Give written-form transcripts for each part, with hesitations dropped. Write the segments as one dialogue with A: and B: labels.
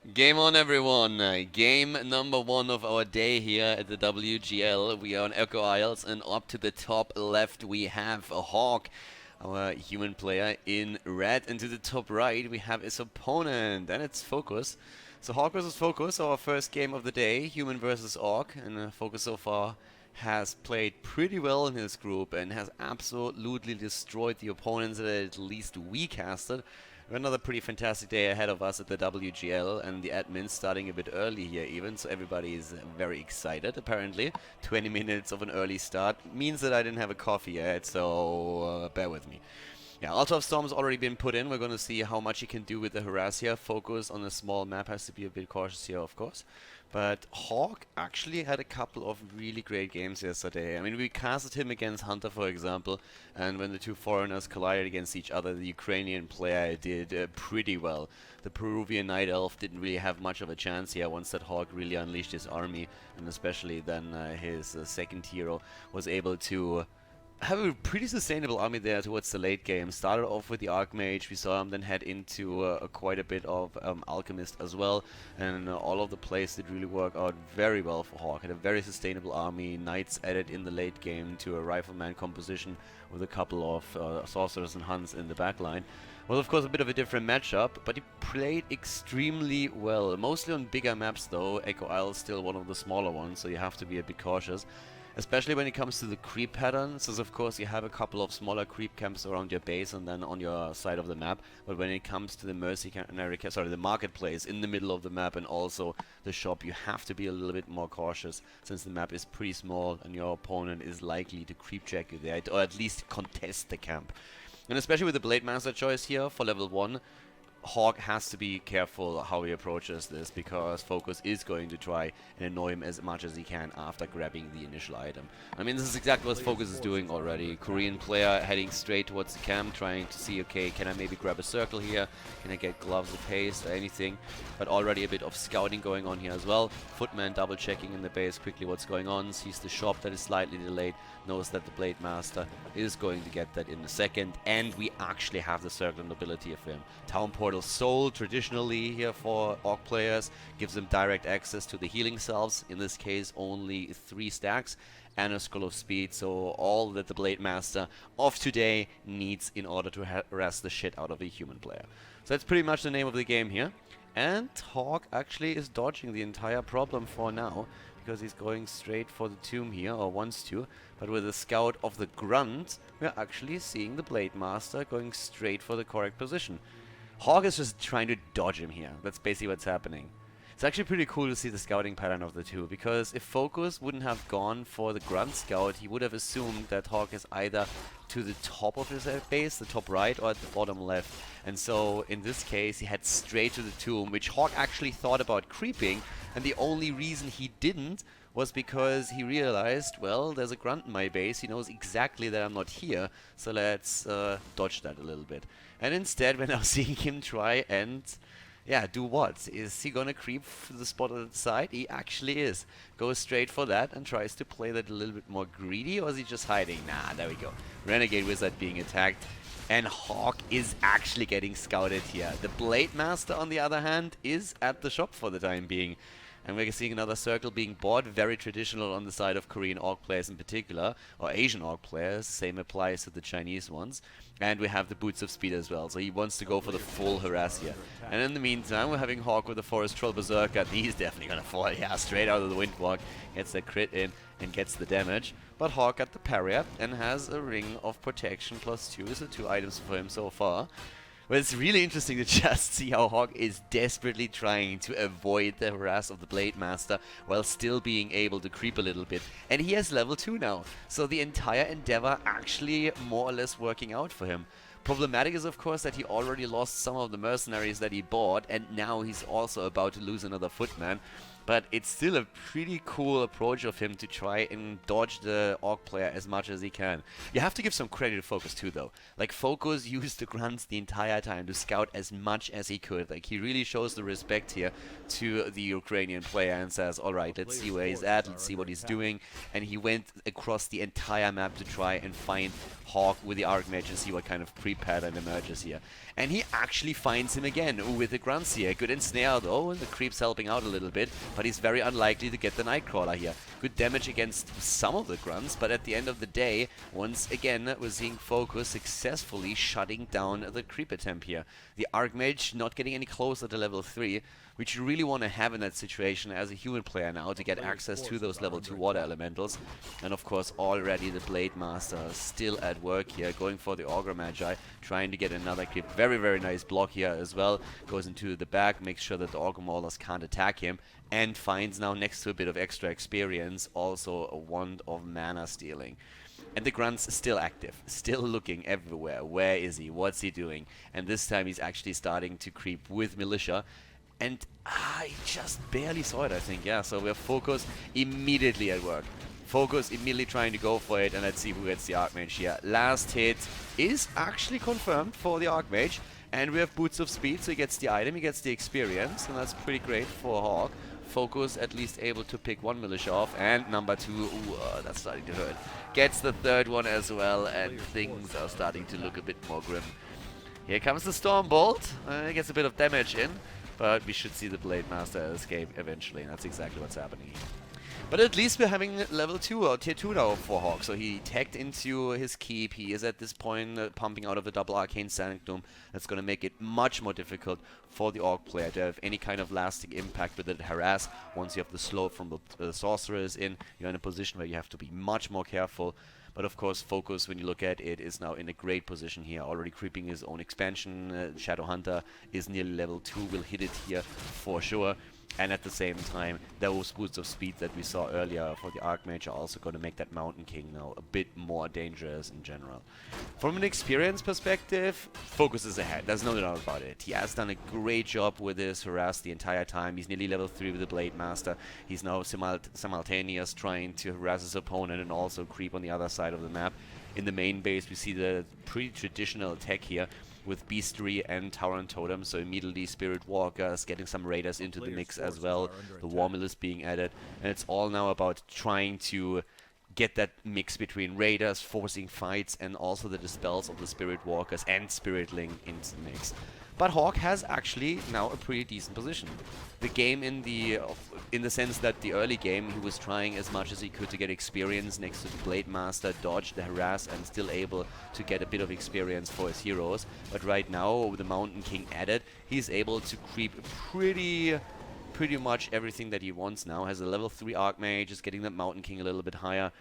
A: Game on, everyone. Game number one of our day here at the WGL. We are on Echo Isles, and up to the top left we have a Hawk, our human player in red, and to the top right we have his opponent, and it's Focus. So Hawk versus Focus, our first game of the day, human versus Orc, and Focus so far has played pretty well in his group and has absolutely destroyed the opponents that at least we casted. We have another pretty fantastic day ahead of us at the WGL, and the admin's starting a bit early here even, so everybody is very excited apparently. 20 minutes of an early start means that I didn't have a coffee yet, so bear with me. Yeah, Altar of Storm has already been put in. We're going to see how much he can do with the harass here. Focus on a small map, has to be a bit cautious here, of course. But Hawk actually had a couple of really great games yesterday. I mean, we casted him against Hunter, for example, and when the two foreigners collided against each other, the Ukrainian player did pretty well. The Peruvian Night Elf didn't really have much of a chance here once that Hawk really unleashed his army, and especially then his second hero was able to have a pretty sustainable army there towards the late game. Started off with the Archmage, we saw him then head into quite a bit of Alchemist as well, and all of the plays did really work out very well for Hawk. Had a very sustainable army, Knights added in the late game to a Rifleman composition with a couple of Sorcerers and Hunts in the backline. Was of course a bit of a different matchup, but he played extremely well. Mostly on bigger maps though. Echo Isle is still one of the smaller ones, so you have to be a bit cautious. Especially when it comes to the creep patterns, as of course you have a couple of smaller creep camps around your base and then on your side of the map, but when it comes to the the marketplace in the middle of the map and also the shop, you have to be a little bit more cautious since the map is pretty small and your opponent is likely to creep check you there, or at least contest the camp. And especially with the Blade Master choice here for level 1, Hawk has to be careful how he approaches this, because Focus is going to try and annoy him as much as he can after grabbing the initial item. I mean, this is exactly what Focus is doing already. Korean player heading straight towards the camp, trying to see, okay, can I maybe grab a circle here? Can I get gloves of haste or anything? But already a bit of scouting going on here as well. Footman double checking in the base quickly what's going on, sees the shop that is slightly delayed, knows that the Blade Master is going to get that in a second, and we actually have the circle ability of him. Town Portal sold traditionally here for Orc players, gives them direct access to the healing cells, in this case only 3 stacks, and a Scroll of Speed, so all that the Blade Master of today needs in order to harass the shit out of a human player. So that's pretty much the name of the game here. And Hawk actually is dodging the entire problem for now, because he's going straight for the tomb here, or wants to. But with the scout of the Grunt, we're actually seeing the Blade Master going straight for the correct position. Hawk is just trying to dodge him here. That's basically what's happening. It's actually pretty cool to see the scouting pattern of the two, because if Focus wouldn't have gone for the Grunt scout, he would have assumed that Hawk is either to the top of his base, the top right, or at the bottom left. And so in this case he heads straight to the tomb, which Hawk actually thought about creeping, and the only reason he didn't was because he realized, well, there's a Grunt in my base, he knows exactly that I'm not here, so let's dodge that a little bit. And instead we're now seeing him try and, yeah, do what? Is he gonna creep the spot at the side? He actually is. Goes straight for that and tries to play that a little bit more greedy, or is he just hiding? Nah, there we go. Renegade Wizard being attacked, and Hawk is actually getting scouted here. The Blade Master, on the other hand, is at the shop for the time being. And we're seeing another circle being bought, very traditional on the side of Korean Orc players in particular, or Asian Orc players, same applies to the Chinese ones. And we have the Boots of Speed as well, so he wants to go for the full harass here. And in the meantime, we're having Hawk with the Forest Troll Berserker. He's definitely gonna fall, yeah, straight out of the Windwalk, gets that crit in and gets the damage. But Hawk got the parry up and has a Ring of Protection +2, so 2 items for him so far. But it's really interesting to just see how Hawk is desperately trying to avoid the harass of the Blade Master while still being able to creep a little bit. And he has level 2 now, so the entire endeavor actually more or less working out for him. Problematic is of course that he already lost some of the mercenaries that he bought, and now he's also about to lose another footman. But it's still a pretty cool approach of him to try and dodge the Orc player as much as he can. You have to give some credit to Focus too, though. Like, Focus used the grunts the entire time to scout as much as he could. Like, he really shows the respect here to the Ukrainian player and says, alright, let's see where he's at, let's see what he's doing. And he went across the entire map to try and find Hawk with the Archmage and see what kind of creep pattern emerges here. And he actually finds him again with the grunts here. Good ensnare though, the creep's helping out a little bit, but he's very unlikely to get the Nightcrawler here. Good damage against some of the grunts, but at the end of the day, once again, we're seeing Focus successfully shutting down the creep attempt here. The Archmage not getting any closer to level 3, which you really want to have in that situation as a human player now to get access to those level 2 water elementals. And of course already the Blade Master still at work here, going for the Augur Magi, trying to get another creep. Very, very nice block here as well. Goes into the back, makes sure that the Augur Maulers can't attack him, and finds now, next to a bit of extra experience, also a Wand of Mana Stealing. And the Grunt's still active, still looking everywhere. Where is he? What's he doing? And this time he's actually starting to creep with Militia. And I just barely saw it, I think. Yeah, so we're Focus immediately at work. Focus immediately trying to go for it, and let's see who gets the Archmage here. Last hit is actually confirmed for the Archmage. And we have Boots of Speed, so he gets the item, he gets the experience, and that's pretty great for Hawk. Focus at least able to pick one Militia off, and number 2, ooh, that's starting to hurt. Gets the third one as well, and things are starting to look a bit more grim. Here comes the Stormbolt, he gets a bit of damage in, but we should see the Blade Master escape eventually, and that's exactly what's happening here. But at least we're having level 2 or tier 2 now for Hawk, so he tagged into his keep. He is at this point pumping out of a double Arcane Sanctum. That's going to make it much more difficult for the Orc player to have any kind of lasting impact with the Harass. Once you have the slow from the Sorcerers in, you're in a position where you have to be much more careful. But of course, Focus, when you look at it, is now in a great position here, already creeping his own expansion. Shadow Hunter is nearly level 2, will hit it here for sure. And at the same time, those boosts of speed that we saw earlier for the Archmage are also going to make that Mountain King now a bit more dangerous in general. From an experience perspective, Focus is ahead. There's no doubt about it. He has done a great job with his harass the entire time. He's nearly level 3 with the Blade Master. He's now simultaneous trying to harass his opponent and also creep on the other side of the map. In the main base, we see the pretty traditional attack here with Beastery and Tauren Totem, so immediately Spirit Walkers, getting some Raiders into the mix as well, the Warmill is being added, and it's all now about trying to get that mix between Raiders, forcing fights, and also the dispels of the Spirit Walkers and Spiritling into the mix. But Hawk has actually now a pretty decent position. The game in the sense that the early game he was trying as much as he could to get experience next to the Blade Master, dodge the harass, and still able to get a bit of experience for his heroes. But right now, with the Mountain King added, he's able to creep pretty much everything that he wants now. Has a level 3 Archmage, is getting that Mountain King a little bit higher.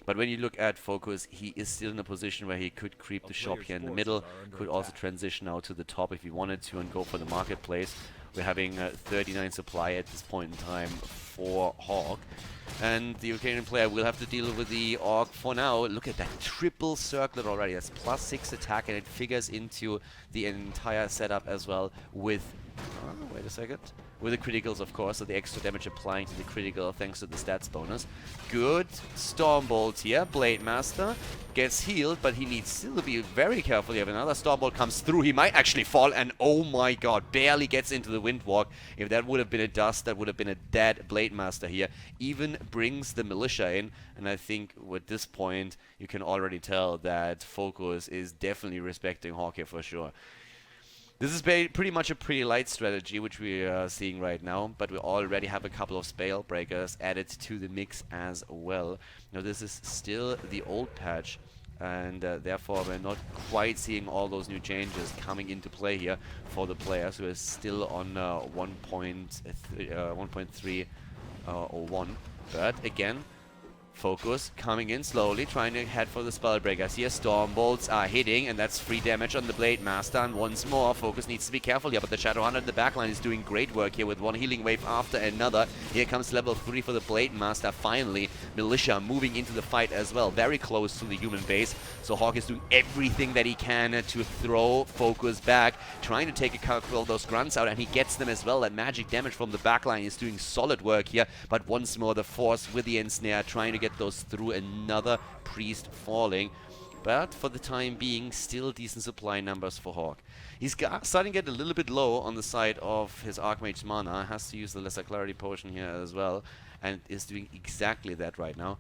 A: But when you look at Focus, he is still in a position where he could creep the shop here in the middle, could also transition out to the top if he wanted to and go for the marketplace. We're having 39 supply at this point in time for Hawk. And the Ukrainian player will have to deal with the Orc for now. Look at that triple circlet already. That's +6 attack, and it figures into the entire setup as well with... wait a second. With the criticals, of course, so the extra damage applying to the critical thanks to the stats bonus. Good Stormbolt here. Blade Master gets healed, but he needs still to be very careful. If another Stormbolt comes through, he might actually fall, and oh my god, barely gets into the Windwalk. If that would have been a dust, that would have been a dead Blade Master here. Even brings the Militia in, and I think at this point, you can already tell that Focus is definitely respecting Hawk here for sure. This is pretty much a pretty light strategy, which we are seeing right now, but we already have a couple of Spell Breakers added to the mix as well. Now, this is still the old patch, and therefore we're not quite seeing all those new changes coming into play here for the players who are still on 1.301. But again, Focus coming in slowly, trying to head for the Spellbreakers here. Stormbolts are hitting, and that's free damage on the Blade Master. And once more, Focus needs to be careful here, but the Shadow Hunter in the backline is doing great work here with one healing wave after another. Here comes level 3 for the Blade Master. Finally, Militia moving into the fight as well, very close to the human base. So Hawk is doing everything that he can to throw Focus back, trying to take a couple of those grunts out, and he gets them as well. That magic damage from the backline is doing solid work here, but once more the Force with the ensnare, trying to get those through. Another priest falling, but for the time being still decent supply numbers for Hawk. He's starting to get a little bit low on the side of his Archmage's mana, has to use the Lesser Clarity Potion here as well, and is doing exactly that right now.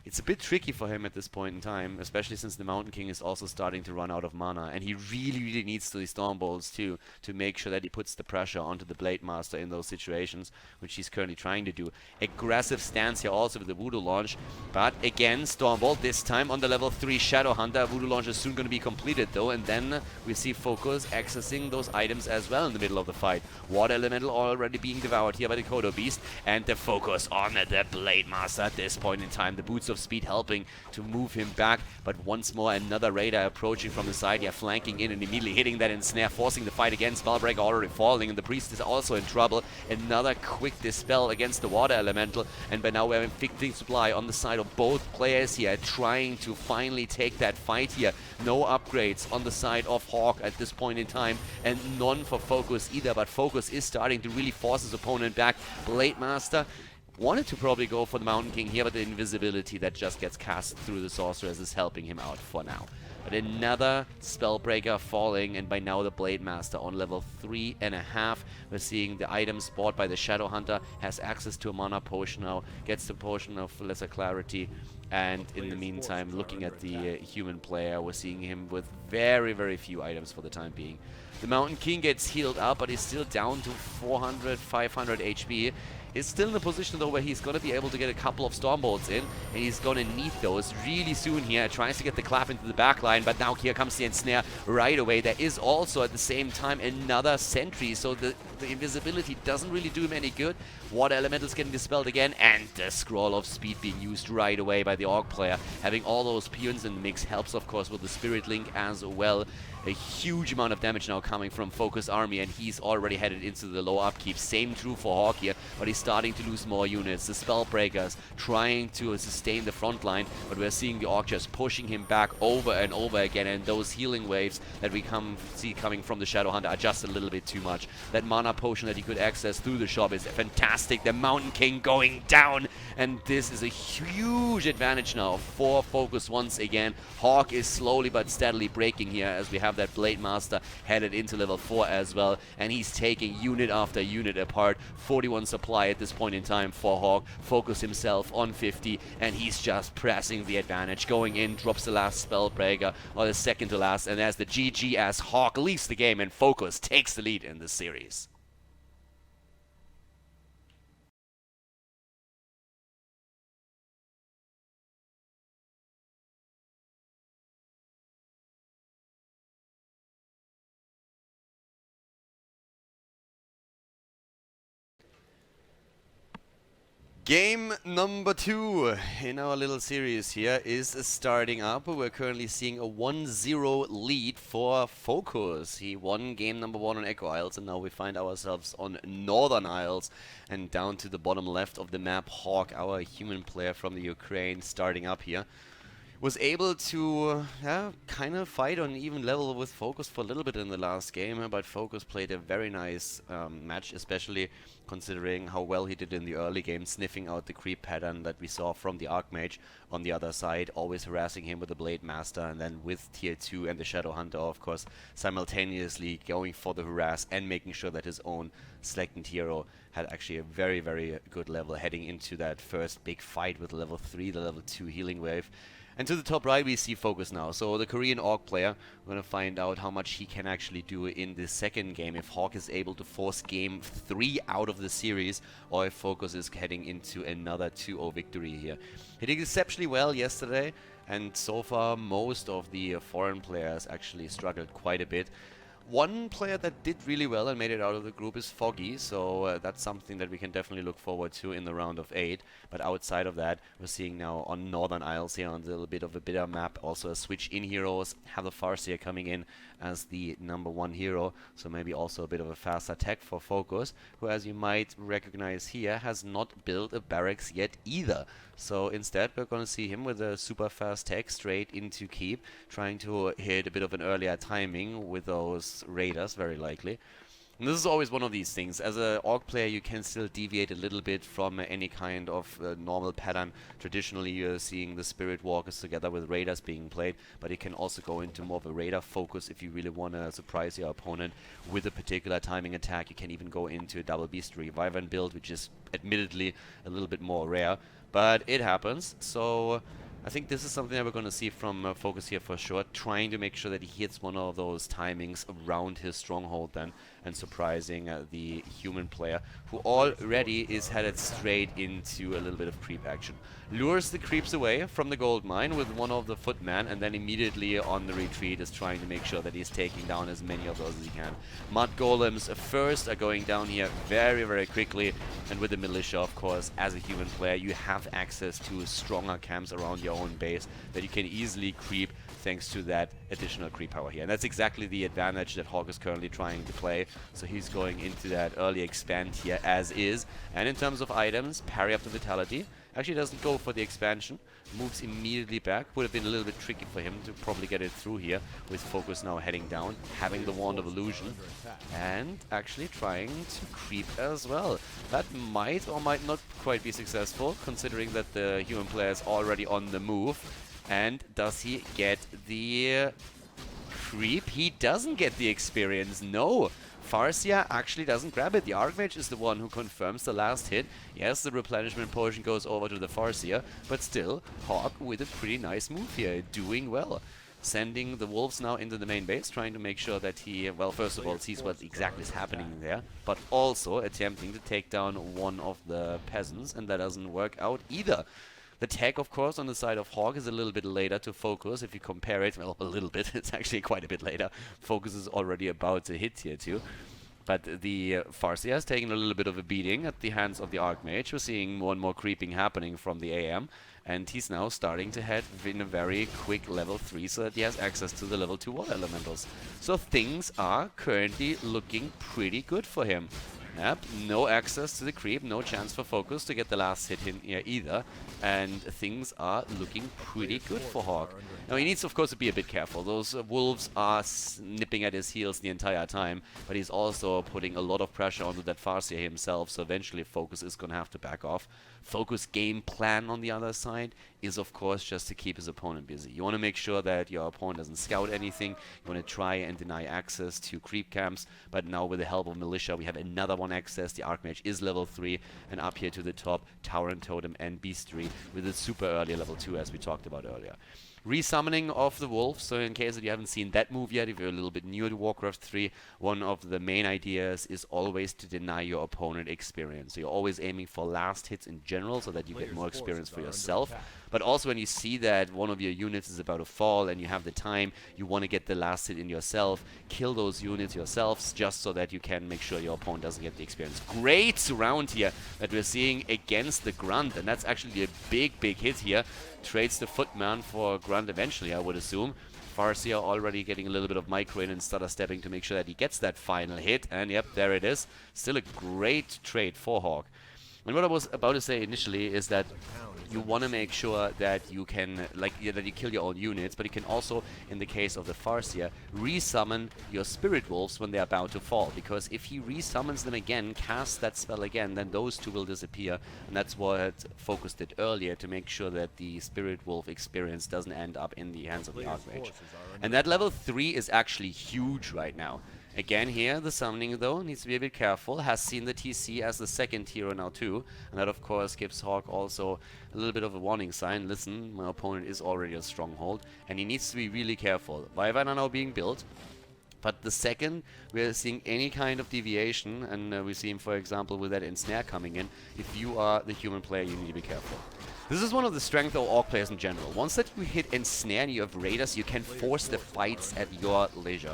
A: It's a bit tricky for him at this point in time, especially since the Mountain King is also starting to run out of mana, and he really needs the Storm Bolts too to make sure that he puts the pressure onto the Blade Master in those situations, which he's currently trying to do. Aggressive stance here also with the Voodoo Launch, but again, Storm Bolt this time on the level 3 Shadow Hunter. Voodoo Launch is soon going to be completed though, and then we see Focus accessing those items as well in the middle of the fight. Water Elemental already being devoured here by the Kodo Beast, and the focus on the Blade Master at this point in time. The Boots of Speed helping to move him back, but once more another Raider approaching from the side here, flanking in and immediately hitting that ensnare, forcing the fight again. Spellbreaker already falling, and the Priest is also in trouble. Another quick dispel against the Water Elemental, and by now we're having Ficting Supply on the side of both players here, trying to finally take that fight here. No upgrades on the side of Hawk at this point in time, and none for Focus either, but Focus is starting to really force his opponent back. Blade Master wanted to probably go for the Mountain King here, but the invisibility that just gets cast through the Sorceress is helping him out for now. But another Spellbreaker falling, and by now the Blade Master on level 3.5. We're seeing the items bought by the Shadow Hunter, has access to a Mana Potion now, gets the Potion of Lesser Clarity, and in the meantime, looking at the human player, we're seeing him with very few items for the time being. The Mountain King gets healed up, but he's still down to 400, 500 HP. He's still in a position though where he's going to be able to get a couple of Storm Bolts in, and he's going to need those really soon here. Tries to get the clap into the back line, but now here comes the ensnare right away. There is also at the same time another sentry, so the invisibility doesn't really do him any good. Water Elemental's getting dispelled again, and the Scroll of Speed being used right away by the Orc player. Having all those peons in the mix helps, of course, with the Spirit Link as well. A huge amount of damage now coming from Focus Army, and he's already headed into the low upkeep. Same true for Hawk here, but he's starting to lose more units. The Spellbreakers trying to sustain the front line, but we're seeing the Orc just pushing him back over and over again, and those healing waves that we see coming from the Shadow Hunter are just a little bit too much. That Mana Potion that he could access through the shop is fantastic. The Mountain King going down, and this is a huge advantage now for Focus once again. Hawk is slowly but steadily breaking here as we have that Blade Master headed into level 4 as well, and he's taking unit after unit apart. 41 supply at this point in time for Hawk. Focus himself on 50, and he's just pressing the advantage. Going in, drops the last Spellbreaker, or the second to last, and there's the GG as Hawk leaves the game and Focus takes the lead in this series. Game number 2 in our little series here is starting up. We're currently seeing a 1-0 lead for Focus. He won game number 1 on Echo Isles, and now we find ourselves on Northern Isles. And down to the bottom left of the map, Hawk, our human player from the Ukraine, starting up here, was able to kind of fight on an even level with Focus for a little bit in the last game, but Focus played a very nice match, especially considering how well he did in the early game, sniffing out the creep pattern that we saw from the Archmage on the other side, always harassing him with the Blade Master, and then with tier 2 and the Shadow Hunter, of course, simultaneously going for the harass and making sure that his own second hero had actually a very good level heading into that first big fight with level 3, the level 2 healing wave. And to the top right we see Focus now. So the Korean Orc player, we're going to find out how much he can actually do in the second game, if Hawk is able to force game 3 out of the series, or if Focus is heading into another 2-0 victory here. He did exceptionally well yesterday, and so far most of the foreign players actually struggled quite a bit. One player that did really well and made it out of the group is Foggy, so that's something that we can definitely look forward to in the round of 8. But outside of that, we're seeing now on Northern Isles here on a little bit of a bitter map, also a switch in heroes. Have the Farseer coming in as the number 1 hero, so maybe also a bit of a fast attack for Focus, who, as you might recognize here, has not built a barracks yet either. So instead we're going to see him with a super fast tech straight into keep, trying to hit a bit of an earlier timing with those raiders, very likely. And this is always one of these things. As an Orc player, you can still deviate a little bit from any kind of normal pattern. Traditionally, you're seeing the Spirit Walkers together with Raiders being played, but you can also go into more of a Raider focus if you really want to surprise your opponent with a particular timing attack. You can even go into a double Beastry Wyvern build, which is admittedly a little bit more rare, but it happens. So I think this is something that we're going to see from Focus here for sure, trying to make sure that he hits one of those timings around his stronghold then, and surprising the human player, who already is headed straight into a little bit of creep action. Lures the creeps away from the gold mine with one of the footmen, and then immediately on the retreat is trying to make sure that he's taking down as many of those as he can. Mud golems first are going down here very, very quickly, and with the militia, of course, as a human player, you have access to stronger camps around your own base that you can easily creep thanks to that additional creep power here. And that's exactly the advantage that Hawk is currently trying to play. So he's going into that early expand here as is. And in terms of items, parry up to vitality. Actually doesn't go for the expansion, moves immediately back. Would have been a little bit tricky for him to probably get it through here, with Focus now heading down, having the Wand of Illusion, and actually trying to creep as well. That might or might not quite be successful, considering that the human player is already on the move. And does he get the creep? He doesn't get the experience, no. Farsia actually doesn't grab it. The Archmage is the one who confirms the last hit. Yes, the replenishment potion goes over to the Farsia, but still, Hawk with a pretty nice move here, doing well. Sending the wolves now into the main base, trying to make sure that he, well, first of all, sees what exactly is happening there, but also attempting to take down one of the peasants, and that doesn't work out either. The tag, of course, on the side of Hawk is a little bit later to Focus. If you compare it, well, a little bit, it's actually quite a bit later. Focus is already about to hit here too. But the Farsia has taken a little bit of a beating at the hands of the Archmage. We're seeing more and more creeping happening from the AM. And he's now starting to head in a very quick level 3 so that he has access to the level 2 water elementals. So things are currently looking pretty good for him. Yep, no access to the creep, no chance for Focus to get the last hit in here either, and things are looking pretty good for Hawk. Now he needs, of course, to be a bit careful. Those wolves are nipping at his heels the entire time, but he's also putting a lot of pressure onto that Farsia himself, so eventually Focus is going to have to back off. Focus game plan on the other side is, of course, just to keep his opponent busy. You want to make sure that your opponent doesn't scout anything. You want to try and deny access to creep camps, but now with the help of Militia, we have another one access. The Archmage is level 3, and up here to the top, Tower and Totem and Beastry with a super early level 2, as we talked about earlier. Resummoning of the wolves, so in case that you haven't seen that move yet, if you're a little bit new to Warcraft 3, one of the main ideas is always to deny your opponent experience. So you're always aiming for last hits in general so that you get more experience for yourself. But also when you see that one of your units is about to fall and you have the time, you want to get the last hit in yourself, kill those units yourselves just so that you can make sure your opponent doesn't get the experience. Great surround here that we're seeing against the Grunt, and that's actually a big hit here. Trades the Footman for Grunt eventually, I would assume. Farsia already getting a little bit of micro in and stutter stepping to make sure that he gets that final hit, and yep, there it is. Still a great trade for Hawk. And what I was about to say initially is that you want to make sure that you can, that you kill your own units, but you can also, in the case of the Farsia, resummon your Spirit Wolves when they're about to fall. Because if he resummons them again, casts that spell again, then those two will disappear. And that's what Focus did earlier, to make sure that the Spirit Wolf experience doesn't end up in the hands of the Archmage. And that level 3 is actually huge right now. Again here, the summoning though needs to be a bit careful. Has seen the TC as the second hero now too. And that of course gives Hawk also a little bit of a warning sign. Listen, my opponent is already a stronghold and he needs to be really careful. Wyvern are now being built. But the second we're seeing any kind of deviation, and we see him for example with that ensnare coming in, if you are the human player you need to be careful. This is one of the strengths of Orc players in general. Once that you hit ensnare and you have raiders, you can force the fights at your leisure.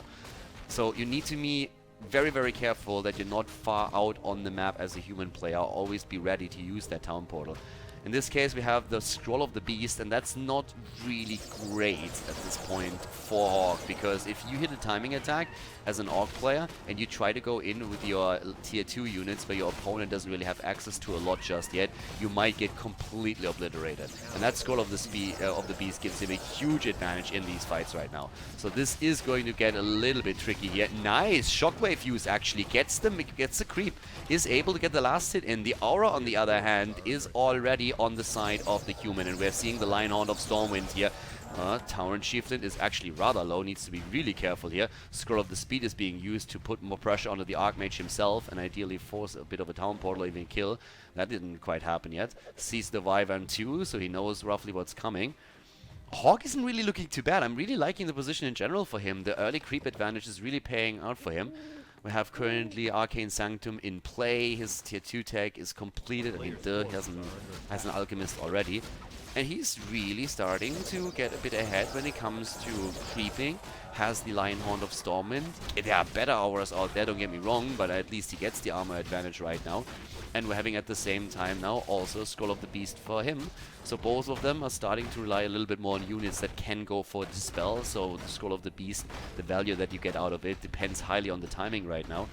A: So you need to be very careful that you're not far out on the map as a human player. Always be ready to use that town portal. In this case, we have the Scroll of the Beast, and that's not really great at this point for Hawk, because if you hit a timing attack as an Orc player and you try to go in with your tier 2 units where your opponent doesn't really have access to a lot just yet, you might get completely obliterated. And that Scroll of the Beast gives him a huge advantage in these fights right now. So this is going to get a little bit tricky here. Nice! Shockwave use actually gets the creep, is able to get the last hit in. The Aura, on the other hand, is already on the side of the human, and we're seeing the Lionhound of Stormwind here. Tauren Chieftain is actually rather low, needs to be really careful here. Scroll of the Speed is being used to put more pressure onto the Archmage himself and ideally force a bit of a Town Portal, even kill. That didn't quite happen yet. Sees the Wyvern too, so he knows roughly what's coming. Hawk isn't really looking too bad. I'm really liking the position in general for him. The early creep advantage is really paying out for him. We have currently Arcane Sanctum in play. His tier 2 tag is completed. I mean, he has an Alchemist already. And he's really starting to get a bit ahead when it comes to creeping. Has the Lionhound of Stormwind. There are better auras out there, don't get me wrong, but at least he gets the armor advantage right now. And we're having at the same time now also Scroll of the Beast for him. So both of them are starting to rely a little bit more on units that can go for Dispel. So the Scroll of the Beast, the value that you get out of it depends highly on the timing right now.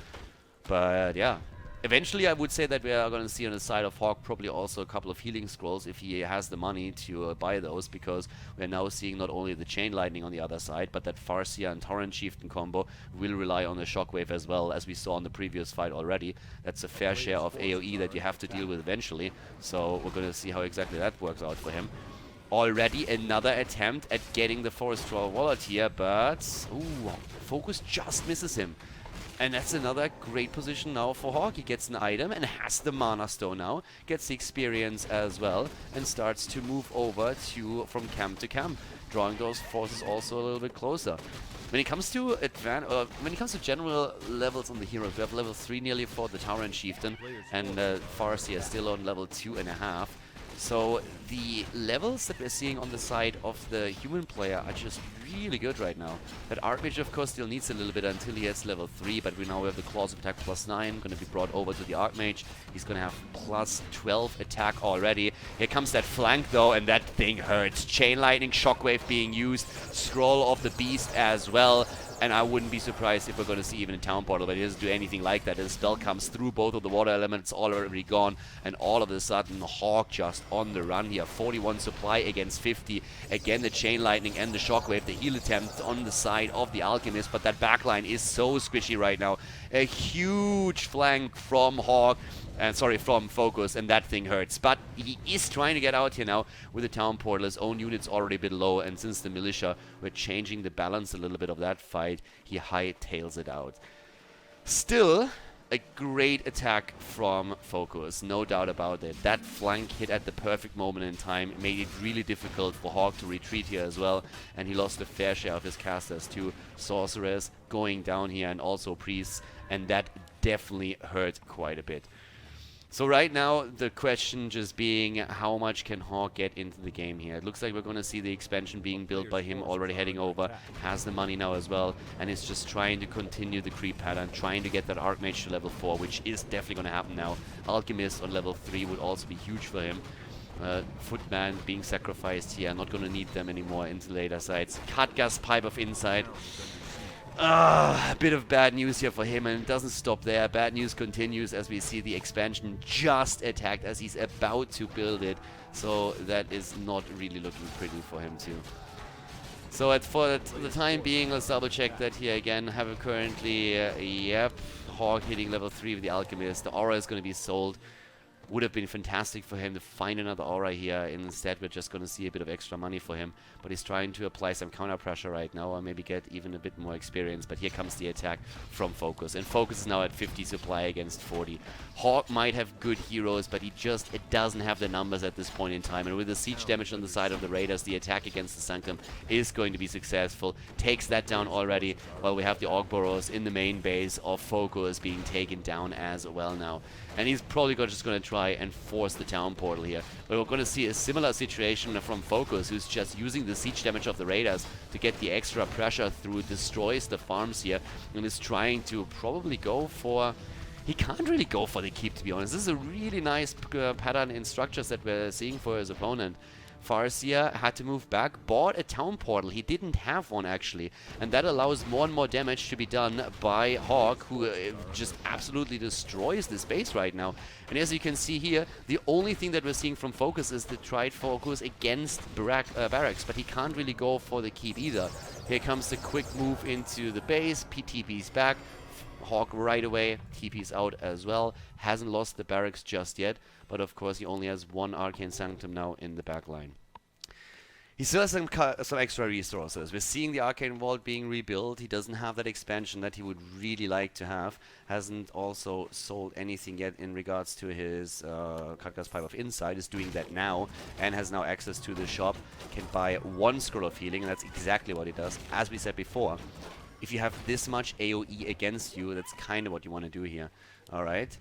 A: But yeah. Eventually, I would say that we are going to see on the side of Hawk probably also a couple of healing scrolls if he has the money to buy those, because we're now seeing not only the Chain Lightning on the other side, but that Farseer and Tauren Chieftain combo will rely on the Shockwave as well, as we saw in the previous fight already. That's a fair share of AoE that you have to deal with eventually, so we're going to see how exactly that works out for him. Already another attempt at getting the Forest Troll Wallet here, but ooh, Focus just misses him. And that's another great position now for Hawk. He gets an item and has the Mana Stone now. Gets the experience as well and starts to move over from camp to camp, drawing those forces also a little bit closer. When it comes to general levels on the heroes, we have level 3 nearly for the Tauren Chieftain, and Farseer is still on level 2.5. So the levels that we're seeing on the side of the human player are just really good right now. That Archmage, of course, still needs a little bit until he hits level 3, but we now have the Claws of Attack +9, going to be brought over to the Archmage. He's going to have +12 attack already. Here comes that flank, though, and that thing hurts. Chain Lightning, Shockwave being used, Scroll of the Beast as well. And I wouldn't be surprised if we're going to see even a Town Portal, but he doesn't do anything like that. His spell comes through both of the water elements, already gone, and all of a sudden, Hawk just on the run here. 41 supply against 50. Again, the Chain Lightning and the Shockwave, the heal attempt on the side of the Alchemist, but that backline is so squishy right now. A huge flank from Hawk. From Focus, and that thing hurts. But he is trying to get out here now with the Town Portal. His own unit's already a bit low, and since the Militia were changing the balance a little bit of that fight, he hightails it out. Still, a great attack from Focus, no doubt about it. That flank hit at the perfect moment in time, made it really difficult for Hawk to retreat here as well, and he lost a fair share of his casters too. Sorcerers going down here, and also Priests, and that definitely hurt quite a bit. So right now, the question just being, how much can Hawk get into the game here? It looks like we're going to see the expansion being built by him, already heading over, has the money now as well, and is just trying to continue the creep pattern, trying to get that Archmage to level 4, which is definitely going to happen now. Alchemist on level 3 would also be huge for him. Footman being sacrificed here, not going to need them anymore into later sites. Khadgar's Pipe of Insight. A bit of bad news here for him, and it doesn't stop there. Bad news continues as we see the expansion just attacked as he's about to build it. So that is not really looking pretty for him too. So for the time being, let's double check that here again. Have currently, yep, Hawk hitting level 3 with the Alchemist. The Aura is going to be sold. Would have been fantastic for him to find another Aura here. Instead, we're just going to see a bit of extra money for him. But he's trying to apply some counter pressure right now, or maybe get even a bit more experience. But here comes the attack from Focus. And Focus is now at 50 supply against 40. Hawk might have good heroes, but it doesn't have the numbers at this point in time. And with the siege damage on the side of the Raiders, the attack against the Sanctum is going to be successful. Takes that down already, while we have the Orc Burrows in the main base of Focus being taken down as well now. And he's probably just going to try and force the Town Portal here. But we're going to see a similar situation from Focus, who's just using the siege damage of the Raiders to get the extra pressure through, destroys the farms here, and is trying to probably go for
B: he can't really go for the keep, to be honest. This is a really nice pattern in structures that we're seeing for his opponent. Farseer had to move back, bought a town portal. He didn't have one, actually. And that allows more and more damage to be done by Hawk, who just absolutely destroys this base right now. And as you can see here, the only thing that we're seeing from Focus is the tried focus against Barracks, but he can't really go for the keep either. Here comes the quick move into the base, PTP's back. Hawk right away, TP's out as well. Hasn't lost the Barracks just yet, but of course he only has one Arcane Sanctum now in the back line. He still has some extra resources. We're seeing the Arcane Vault being rebuilt. He doesn't have that expansion that he would really like to have. Hasn't also sold anything yet in regards to his Khaldor's Pipe of Insight. Is doing that now and has now access to the shop. Can buy 1 Scroll of Healing, and that's exactly what he does. As we said before, if you have this much AoE against you, that's kind of what you want to do here. Alright.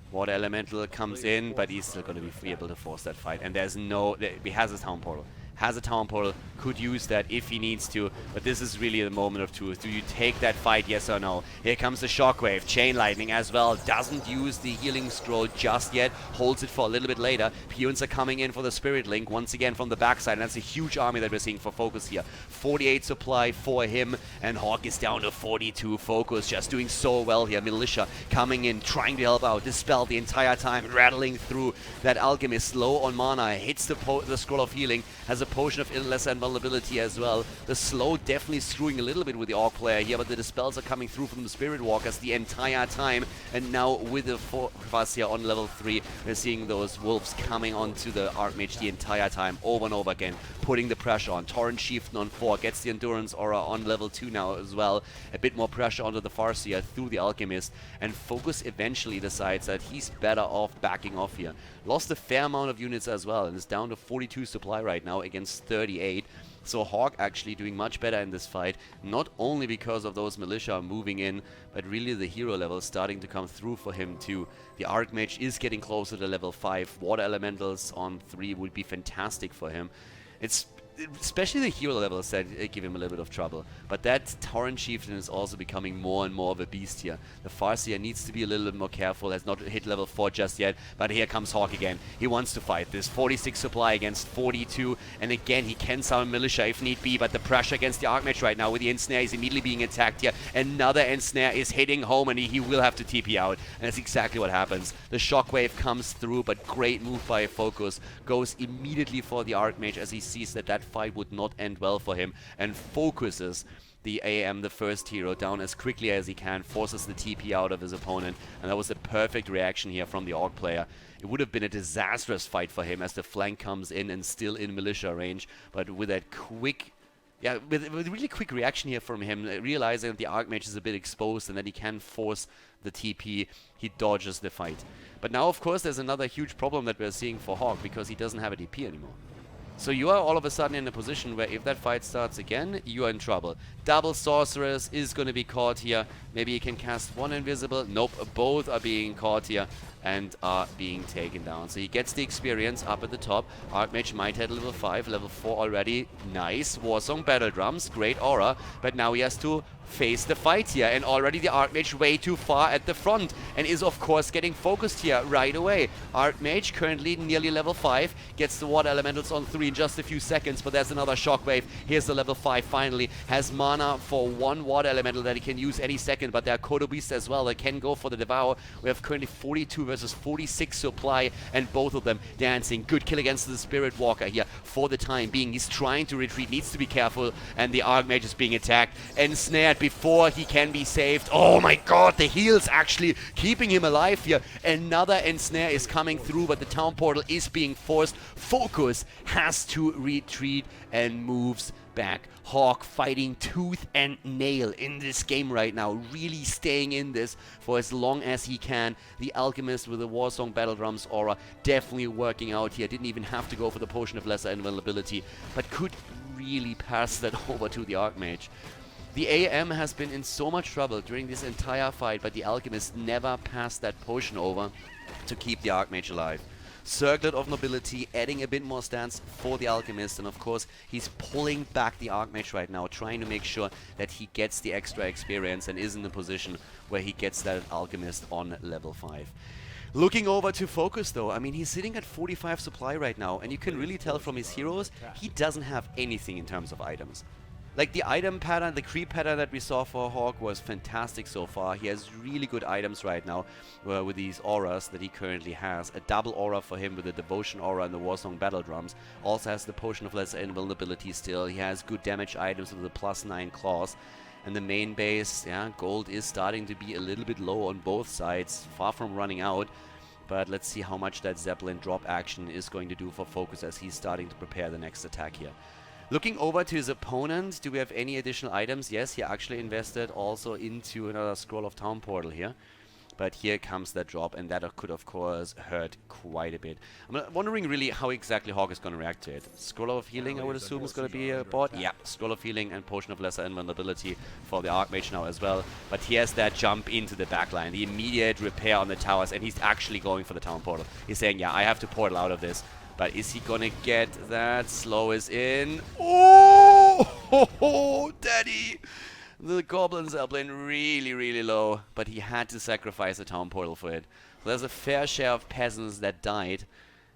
B: Water Elemental comes in, but he's still going to be able to force that fight. And there's no... He has his Town Portal. Has a Town Portal, could use that if he needs to, but this is really the moment of truth. Do you take that fight, yes or no? Here comes the Shockwave, Chain Lightning as well, doesn't use the Healing Scroll just yet, holds it for a little bit later. Peons are coming in for the Spirit Link, once again from the backside, and that's a huge army that we're seeing for Focus here. 48 supply for him, and Hawk is down to 42 Focus, just doing so well here. Militia coming in, trying to help out, Dispel the entire time, rattling through. That Alchemist, low on mana, hits the Scroll of Healing, has a potion of Illness and Vulnerability as well. The slow definitely screwing a little bit with the Orc player here, but the Dispels are coming through from the Spirit Walkers the entire time. And now with the Farseer on level 3, we're seeing those Wolves coming onto the Archmage the entire time, over and over again, putting the pressure on. Torrent Chieftain on 4, gets the Endurance Aura on level 2 now as well. A bit more pressure onto the Farseer through the Alchemist, and Focus eventually decides that he's better off backing off here. Lost a fair amount of units as well, and is down to 42 supply right now against 38. So Hawk actually doing much better in this fight, not only because of those militia moving in, but really the hero level starting to come through for him too. The Archmage is getting closer to level 5. Water Elementals on 3 would be fantastic for him. It's especially the hero levels that give him a little bit of trouble. But that Torrent Chieftain is also becoming more and more of a beast here. The Farseer needs to be a little bit more careful, has not hit level 4 just yet, but here comes Hawk again. He wants to fight this. 46 supply against 42, and again he can summon Militia if need be, but the pressure against the Archmage right now with the Ensnare is immediately being attacked here. Another Ensnare is hitting home, and he will have to TP out, and that's exactly what happens. The Shockwave comes through, but great move by Focus. Goes immediately for the Archmage as he sees that that fight would not end well for him, and focuses the AM, the first hero, down as quickly as he can, forces the TP out of his opponent, and that was a perfect reaction here from the Orc player. It would have been a disastrous fight for him as the flank comes in and still in militia range, but with that quick... Yeah, with really quick reaction here from him, realizing that the Archmage is a bit exposed and that he can force the TP, he dodges the fight. But now, of course, there's another huge problem that we're seeing for Hawk, because he doesn't have a DP anymore. So you are all of a sudden in a position where if that fight starts again, you are in trouble. Double Sorceress is going to be caught here. Maybe he can cast one Invisible. Nope, both are being caught here and are being taken down. So he gets the experience up at the top. Archmage might hit level 5, level 4 already. Nice. Warsong Battle Drums, great aura. But now he has to face the fight here, and already the Archmage way too far at the front and is of course getting focused here right away. Archmage currently nearly level 5, gets the Water Elementals on 3 in just a few seconds, but there's another Shockwave. Here's the level 5 finally, has mana for 1 Water Elemental that he can use any second, but there are Kodo Beasts as well that can go for the Devour. We have currently 42 versus 46 supply, and both of them dancing. Good kill against the Spirit Walker here for the time being. He's trying to retreat, needs to be careful, and the Archmage is being attacked and snared before he can be saved. Oh my god, the heals actually keeping him alive here. Another Ensnare is coming through, but the Town Portal is being forced. Focus has to retreat and moves back. Hawk fighting tooth and nail in this game right now, really staying in this for as long as he can. The Alchemist with the Warsong Battle Drums aura definitely working out here. Didn't even have to go for the Potion of Lesser Invulnerability, but could really pass that over to the Archmage. The AM has been in so much trouble during this entire fight, but the Alchemist never passed that potion over to keep the Archmage alive. Circlet of Nobility, adding a bit more stance for the Alchemist, and of course he's pulling back the Archmage right now, trying to make sure that he gets the extra experience and is in the position where he gets that Alchemist on level 5. Looking over to Focus though, I mean, he's sitting at 45 supply right now, and you can really tell from his heroes, he doesn't have anything in terms of items. Like, the item pattern, the creep pattern that we saw for Hawk was fantastic so far. He has really good items right now with these auras that he currently has. A double aura for him with the Devotion aura and the Warsong Battle Drums. Also has the Potion of Lesser Invulnerability still. He has good damage items with the +9 claws. And the main base, yeah, gold is starting to be a little bit low on both sides, far from running out. But let's see how much that Zeppelin drop action is going to do for Focus as he's starting to prepare the next attack here. Looking over to his opponent, do we have any additional items? Yes, he actually invested also into another Scroll of Town Portal here. But here comes that drop, and that could, of course, hurt quite a bit. I'm wondering really how exactly Hawk is going to react to it. Scroll of Healing, I would assume, is going to be a bot. Yeah, Scroll of Healing and Potion of Lesser Invulnerability for the Archmage now as well. But he has that jump into the backline, the immediate repair on the towers, and he's actually going for the Town Portal. He's saying, yeah, I have to portal out of this. But is he gonna get that? Slow is in. Oh, daddy! The Goblin Zeppelin really, really low, but he had to sacrifice a Town Portal for it. So there's a fair share of peasants that died,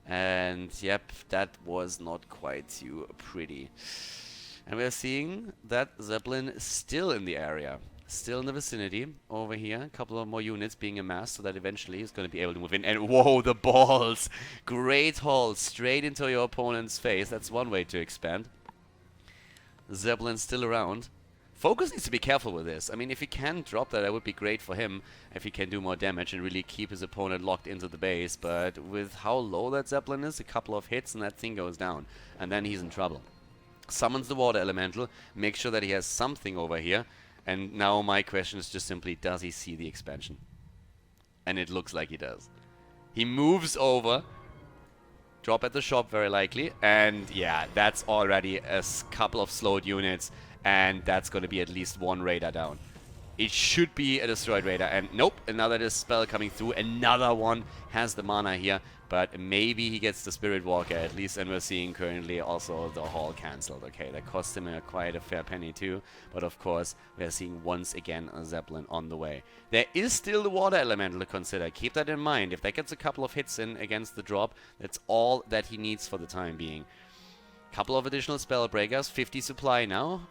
B: and yep, that was not quite too pretty. And we're seeing that Zeppelin still in the area. Still in the vicinity over here. A couple of more units being amassed so that eventually he's going to be able to move in. And whoa, the balls! Great haul straight into your opponent's face. That's one way to expand. Zeppelin's still around. Focus needs to be careful with this. I mean, if he can drop that would be great for him. If he can do more damage and really keep his opponent locked into the base. But with how low that Zeppelin is, a couple of hits and that thing goes down. And then he's in trouble. Summons the Water Elemental. Make sure that he has something over here. And now my question is just simply, does he see the expansion? And it looks like he does. He moves over. Drop at the shop very likely. And yeah, that's already a couple of slowed units. And that's going to be at least one Raider down. It should be a destroyed Raider. And nope, another dispel coming through. Another one has the mana here. But maybe he gets the Spirit Walker at least, and we're seeing currently also the haul cancelled. Okay, that cost him quite a fair penny too, but of course we're seeing once again a Zeppelin on the way. There is still the Water Elemental to consider. Keep that in mind. If that gets a couple of hits in against the drop, that's all that he needs for the time being. Couple of additional Spell Breakers, 50 supply now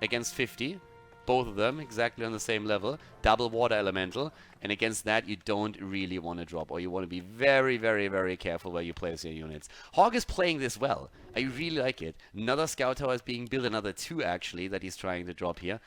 B: against 50. Both of them exactly on the same level. Double Water Elemental. And against that, you don't really want to drop. Or you want to be very, very, very careful where you place your units. Hawk is playing this well. I really like it. Another Scout Tower is being built. Another 2, actually, that he's trying to drop here.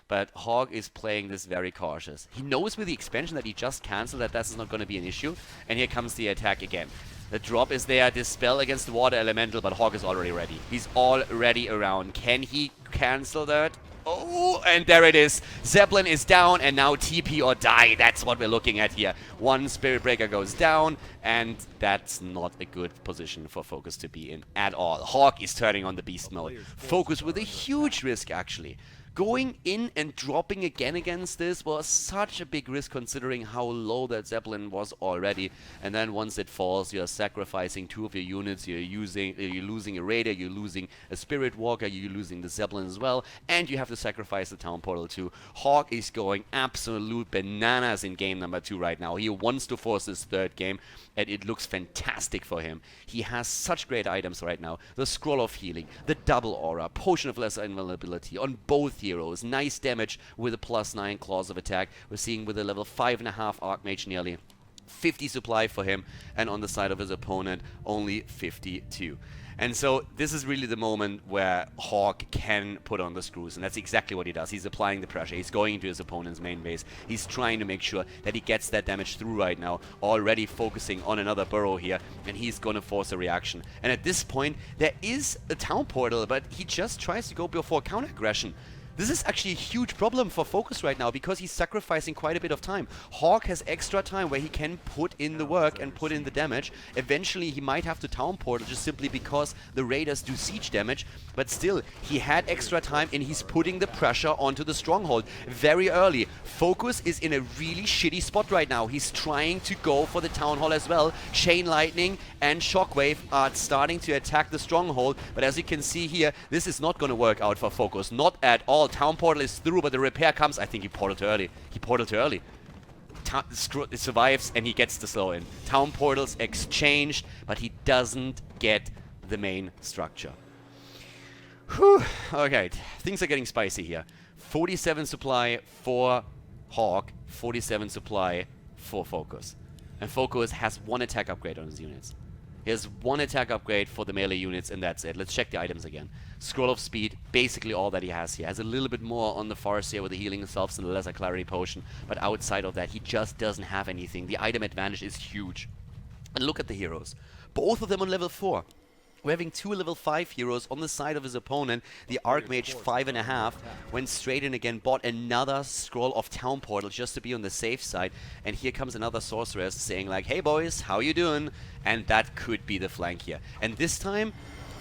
B: But Hawk is playing this very cautious. He knows with the expansion that he just cancelled that that's not going to be an issue. And here comes the attack again. The drop is there. Dispel against the Water Elemental. But Hawk is already ready. He's already around. Can he cancel that? Oh, and there it is. Zeppelin is down, and now TP or die. That's what we're looking at here. One Spirit Breaker goes down, and that's not a good position for Focus to be in at all. Hawk is turning on the beast mode. Focus with a huge risk, actually. Going in and dropping again against this was such a big risk considering how low that Zeppelin was already. And then once it falls, you're sacrificing 2 of your units. You're losing a Raider, you're losing a Spirit Walker, you're losing the Zeppelin as well. And you have to sacrifice the Town Portal too. Hawk is going absolute bananas in game number 2 right now. He wants to force this 3rd game, and it looks fantastic for him. He has such great items right now. The Scroll of Healing, the Double Aura, Potion of Lesser Invulnerability on both heroes. Nice damage with a +9 claws of attack. We're seeing with a level 5.5 Archmage nearly. 50 supply for him, and on the side of his opponent, only 52. And so this is really the moment where Hawk can put on the screws, and that's exactly what he does. He's applying the pressure. He's going into his opponent's main base. He's trying to make sure that he gets that damage through right now, already focusing on another burrow here, and he's going to force a reaction. And at this point, there is a Town Portal, but he just tries to go before counter-aggression. This is actually a huge problem for Focus right now because he's sacrificing quite a bit of time. Hawk has extra time where he can put in the work and put in the damage. Eventually he might have to Town Portal just simply because the Raiders do siege damage, but still he had extra time and he's putting the pressure onto the stronghold very early. Focus is in a really shitty spot right now. He's trying to go for the Town Hall as well. Chain Lightning and Shockwave are starting to attack the Stronghold, but as you can see here, this is not going to work out for Focus. Not at all. Town Portal is through, but the repair comes. I think he portaled too early. He portaled too early. It survives and he gets the slow in. Town Portals exchanged, but he doesn't get the main structure. Whew. Okay, things are getting spicy here. 47 supply for Hawk, 47 supply for Focus. And Focus has one attack upgrade on his units. He has one attack upgrade for the melee units, and that's it. Let's check the items again. Scroll of Speed, basically all that he has here. Has a little bit more on the Farseer with the healing selves and the Lesser Clarity Potion, but outside of that, he just doesn't have anything. The item advantage is huge. And look at the heroes. Both of them on level 4. We're having 2 level 5 heroes on the side of his opponent. The Archmage 5.5 went straight in again, bought another Scroll of Town Portal just to be on the safe side. And here comes another Sorceress saying like, hey boys, how you doing? And that could be the flank here. And this time,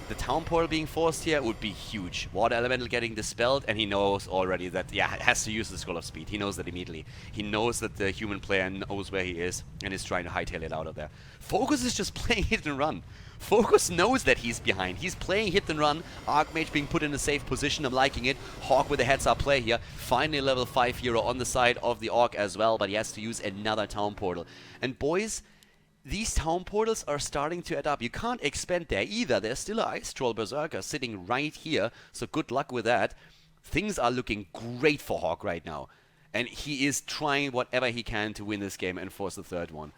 B: the Town Portal being forced here would be huge. Water Elemental getting dispelled, and he knows already that, yeah, has to use the Scroll of Speed. He knows that immediately. He knows that the human player knows where he is and is trying to hightail it out of there. Focus is just playing hit and run. Focus knows that he's behind. He's playing hit and run. Archmage being put in a safe position. I'm liking it. Hawk with a heads up play here. Finally level 5 hero on the side of the Orc as well, but he has to use another Town Portal. And boys, these Town Portals are starting to add up. You can't expand there either. There's still an Ice Troll Berserker sitting right here, so good luck with that. Things are looking great for Hawk right now. And he is trying whatever he can to win this game and force the third one.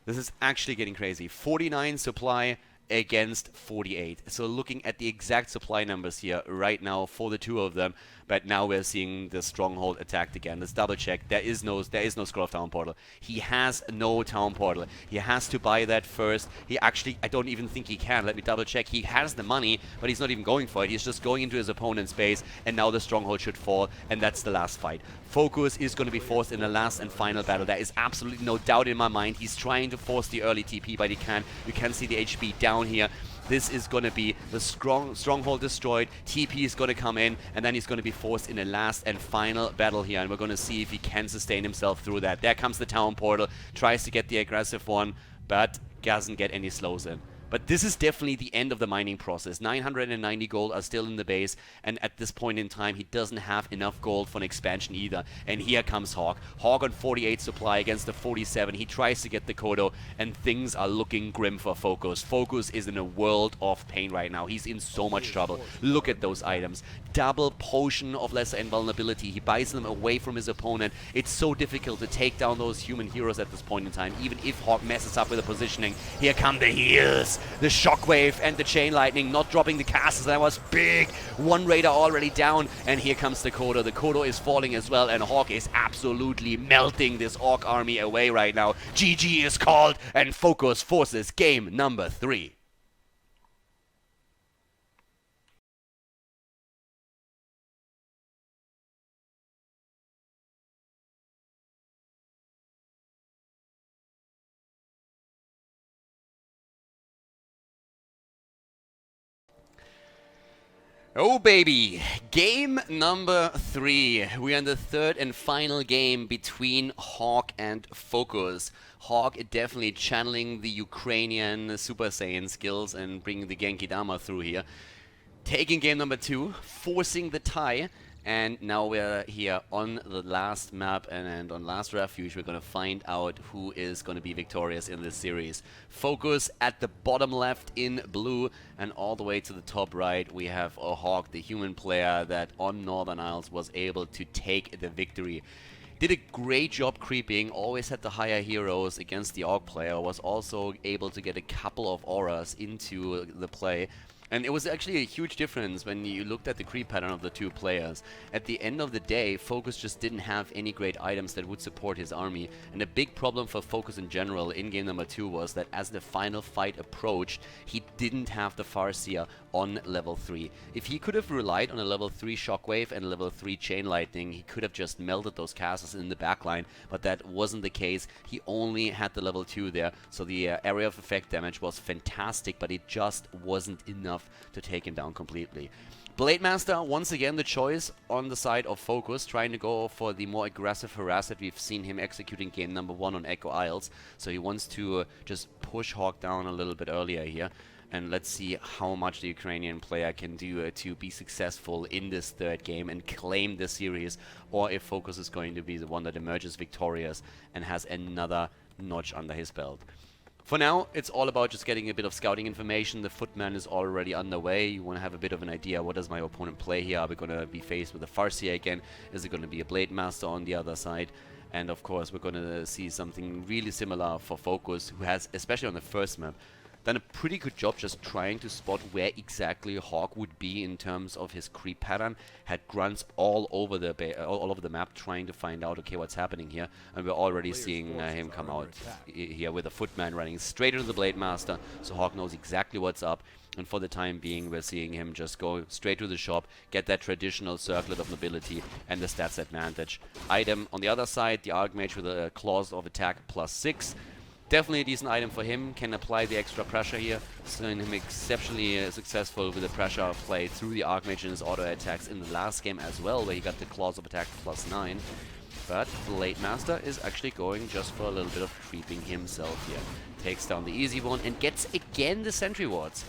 B: This is actually getting crazy. 49 supply against 48. So looking at the exact supply numbers here right now for the two of them, but now we're seeing the Stronghold attacked again. Let's double check. There is no Scroll of Town Portal. He has no Town Portal. He has to buy that first. He actually, I don't even think he can. Let me double check. He has the money, but he's not even going for it. He's just going into his opponent's base, and now the Stronghold should fall, and that's the last fight. Focus is going to be forced in the last and final battle. There is absolutely no doubt in my mind. He's trying to force the early TP, but he can't. You can see the HP down here. This is going to be the Stronghold destroyed. TP is going to come in, and then he's going to be forced in a last and final battle here, and we're going to see if he can sustain himself through that. There comes the Town Portal. Tries to get the aggressive one, but doesn't get any slows in. But this is definitely the end of the mining process. 990 gold are still in the base, and at this point in time, he doesn't have enough gold for an expansion either. And here comes Hawk. Hawk on 48 supply against the 47. He tries to get the Kodo, and things are looking grim for Focus. Focus is in a world of pain right now. He's in so much trouble. Look at those items. Double potion of lesser invulnerability. He buys them away from his opponent. It's so difficult to take down those human heroes at this point in time, even if Hawk messes up with the positioning. Here come the heals. The Shockwave and the Chain Lightning not dropping the castles. That was big. One Raider already down, and here comes the Kodo. The Kodo is falling as well, and Hawk is absolutely melting this Orc army away right now. GG is called, and Focus forces game number 3. Oh baby, game number 3. We are in the third and final game between Hawk and Focus. Hawk definitely channeling the Ukrainian Super Saiyan skills and bringing the Genki Dama through here. Taking game number 2, forcing the tie. And now we're here on the last map and on last refuge. We're going to find out who is going to be victorious in this series. Focus at the bottom left in blue, and all the way to the top right we have a Hawk, the human player that on Northern Isles was able to take the victory. Did a great job creeping, always had the higher heroes against the Orc player, was also able to get a couple of auras into the play. And it was actually a huge difference when you looked at the creep pattern of the two players. At the end of the day, Focus just didn't have any great items that would support his army. And a big problem for Focus in general in game number 2 was that as the final fight approached, he didn't have the Farseer on level 3. If he could have relied on a level 3 Shockwave and a level 3 Chain Lightning, he could have just melted those castles in the backline, but that wasn't the case. He only had the level 2 there, so the area of effect damage was fantastic, but it just wasn't enough to take him down completely. Blade Master, once again, the choice on the side of Focus, trying to go for the more aggressive harass that we've seen him executing game number 1 on Echo Isles. So he wants to just push Hawk down a little bit earlier here. And let's see how much the Ukrainian player can do to be successful in this third game and claim the series, or if Focus is going to be the one that emerges victorious and has another notch under his belt. For now, it's all about just getting a bit of scouting information. The Footman is already underway. You want to have a bit of an idea, what does my opponent play here? Are we going to be faced with a Farseer again? Is it going to be a Blade Master on the other side? And of course, we're going to see something really similar for Focus, who has, especially on the first map, done a pretty good job just trying to spot where exactly Hawk would be in terms of his creep pattern. Had grunts all over the map trying to find out, okay, what's happening here. And we're already seeing him come out here with a Footman running straight into the Blade Master. So Hawk knows exactly what's up. And for the time being, we're seeing him just go straight to the shop, get that traditional circlet of mobility and the stats advantage. Item on the other side, the Archmage with a clause of attack +6. Definitely a decent item for him, can apply the extra pressure here, seeing him exceptionally successful with the pressure play through the Archmage in his auto attacks in the last game as well, where he got the claws of attack +9. But Blade Master is actually going just for a little bit of creeping himself here. Takes down the easy one and gets again the sentry wards.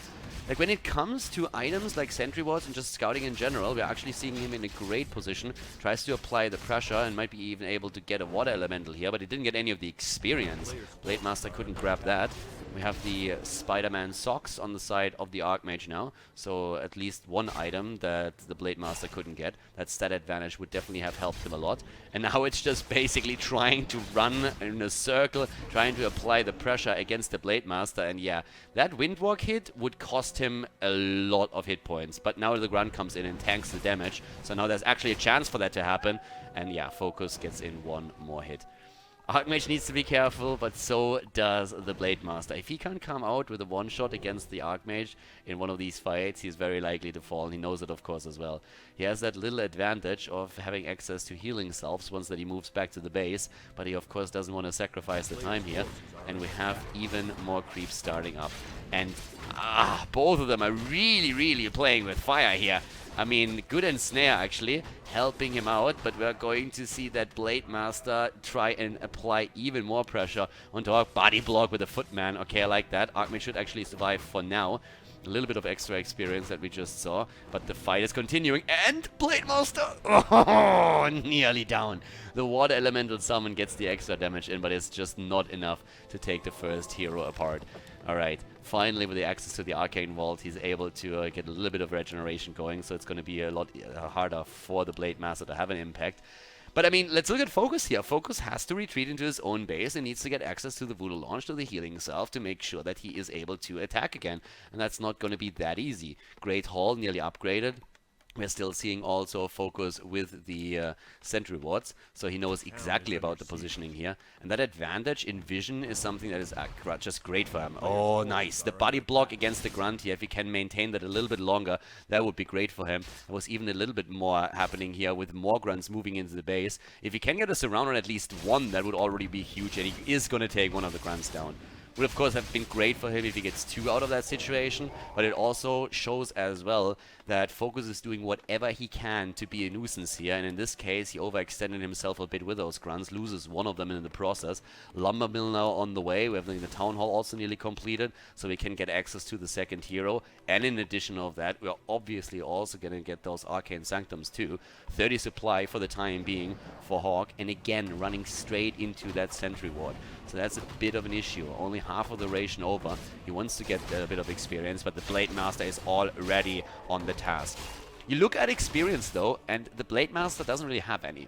B: Like, when it comes to items like sentry wards and just scouting in general, we're actually seeing him in a great position. Tries to apply the pressure and might be even able to get a water elemental here, but he didn't get any of the experience. Blade Master couldn't grab that. We have the Spider-Man socks on the side of the Archmage now, so at least one item that the Blade Master couldn't get. That stat advantage would definitely have helped him a lot. And now it's just basically trying to run in a circle, trying to apply the pressure against the Blade Master. And yeah, that Windwalk hit would cost him a lot of hit points. But now the Grunt comes in and tanks the damage, so now there's actually a chance for that to happen. And yeah, Focus gets in one more hit. Archmage needs to be careful, but so does the Blade Master. If he can't come out with a one-shot against the Archmage in one of these fights, he's very likely to fall. He knows it, of course, as well. He has that little advantage of having access to healing selves once that he moves back to the base, but he, of course, doesn't want to sacrifice the time here. And we have even more creeps starting up. And both of them are really playing with fire here. I mean, Good and Snare actually helping him out, but we're going to see that Blade Master try and apply even more pressure onto our body block with a Footman. Okay, I like that. Archmage should actually survive for now. A little bit of extra experience that we just saw, but the fight is continuing, and Blade Master, nearly down. The Water Elemental Summon gets the extra damage in, but it's just not enough to take the first hero apart. Alright, finally with the access to the Arcane Vault, he's able to get a little bit of regeneration going, so it's going to be a lot harder for the Blade Master to have an impact. But I mean, let's look at Focus here. Focus has to retreat into his own base and needs to get access to the Voodoo Launch, to the healing self, to make sure that he is able to attack again. And that's not going to be that easy. Great Hall nearly upgraded. We're still seeing also Focus with the sentry wards, so he knows exactly about the positioning here. And that advantage in vision is something that is just great for him. Oh, nice. The body block against the Grunt here, if he can maintain that a little bit longer, that would be great for him. There was even a little bit more happening here with more Grunts moving into the base. If he can get a surround on at least one, that would already be huge, and he is going to take one of the Grunts down. Would of course have been great for him if he gets 2 out of that situation, but it also shows as well that Focus is doing whatever he can to be a nuisance here, and in this case he overextended himself a bit with those Grunts, loses one of them in the process. Lumber Mill now on the way. We have the Town Hall also nearly completed, so we can get access to the second hero, and in addition of that, we're obviously also going to get those Arcane Sanctums too. 30 supply for the time being for Hawk, and again running straight into that sentry ward. So that's a bit of an issue. Only half of the ration over. He wants to get a bit of experience, but the Blade Master is already on the task. You look at experience though, and the Blade Master doesn't really have any.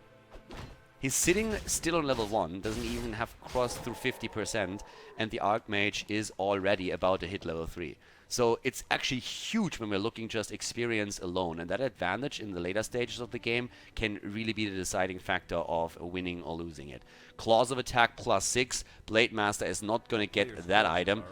B: He's sitting still on level 1, doesn't even have crossed through 50%, and the Archmage is already about to hit level 3. So it's actually huge when we're looking just experience alone, and that advantage in the later stages of the game can really be the deciding factor of winning or losing it. Claws of attack +6, Blade Master is not going to get that item,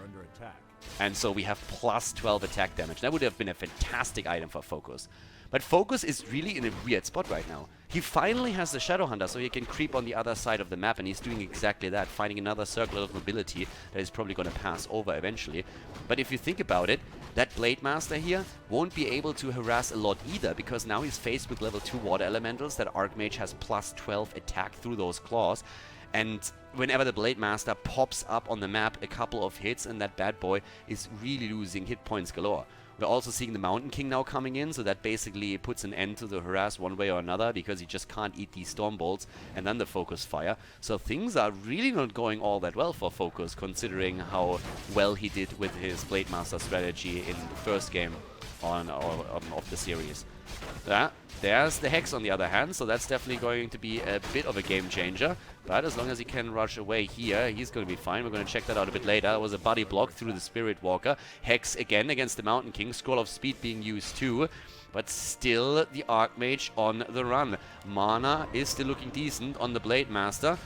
B: and so we have +12 attack damage. That would have been a fantastic item for Focus. But Focus is really in a weird spot right now. He finally has the Shadow Hunter, so he can creep on the other side of the map, and he's doing exactly that, finding another circle of mobility that he's probably going to pass over eventually. But if you think about it, that Blade Master here won't be able to harass a lot either, because now he's faced with level 2 water elementals that Archmage has plus 12 attack through those claws. And whenever the Blade Master pops up on the map, a couple of hits and that bad boy is really losing hit points galore. We're also seeing the Mountain King now coming in, so that basically puts an end to the harass one way or another, because he just can't eat these Storm Bolts and then the Focus Fire. So things are really not going all that well for Focus, considering how well he did with his Blade Master strategy in the first game of the series. There's the Hex on the other hand, so that's definitely going to be a bit of a game changer. But as long as he can rush away here, he's going to be fine. We're going to check that out a bit later. That was a body block through the Spirit Walker. Hex again against the Mountain King. Scroll of Speed being used too. But still the Archmage on the run. Mana is still looking decent on the Blade Master.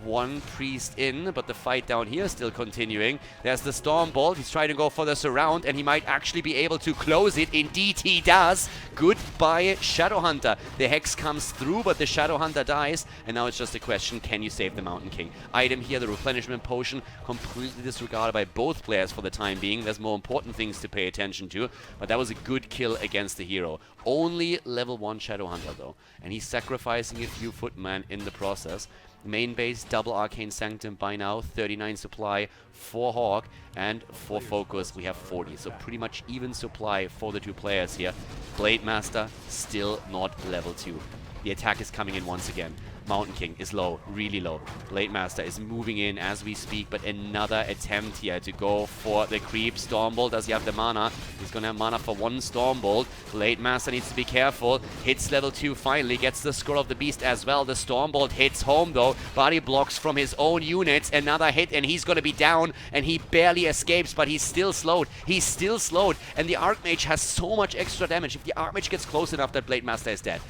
B: One priest in, but the fight down here is still continuing. There's the Storm Bolt. He's trying to go for the surround, and he might actually be able to close it. Indeed, he does. Goodbye, Shadow Hunter. The Hex comes through, but the Shadow Hunter dies, and now it's just a question, can you save the Mountain King? Item here, the Replenishment Potion, completely disregarded by both players for the time being. There's more important things to pay attention to, but that was a good kill against the hero. Only level 1 Shadow Hunter, though, and he's sacrificing a few footmen in the process. Main base, double Arcane Sanctum by now, 39 supply for Hawk, and for Focus we have 40. So pretty much even supply for the two players here. Blade Master still not level 2. The attack is coming in once again. Mountain King is low, really low. Blade Master is moving in as we speak, but another attempt here to go for the creep. Stormbolt, does he have the mana? He's gonna have mana for one Stormbolt. Blade Master needs to be careful. Hits level 2 finally, gets the Scroll of the Beast as well. The Stormbolt hits home though. Body blocks from his own units. Another hit and he's gonna be down, and he barely escapes, but he's still slowed. He's still slowed, and the Archmage has so much extra damage. If the Archmage gets close enough, that Blade Master is dead.